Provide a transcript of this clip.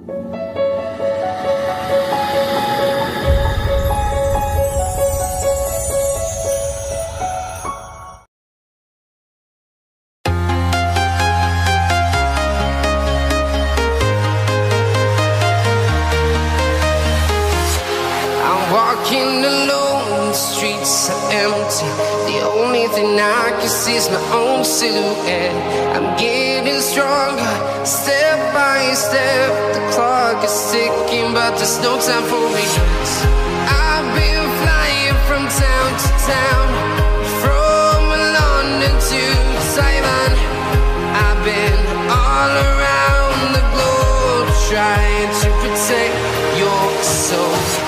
Walking alone, the streets are empty. The only thing I can see is my own silhouette. I'm getting stronger, step by step. The clock is ticking, but there's no time for regrets. I've been flying from town to town, from London to Taiwan. I've been all around the globe, trying to protect your soul.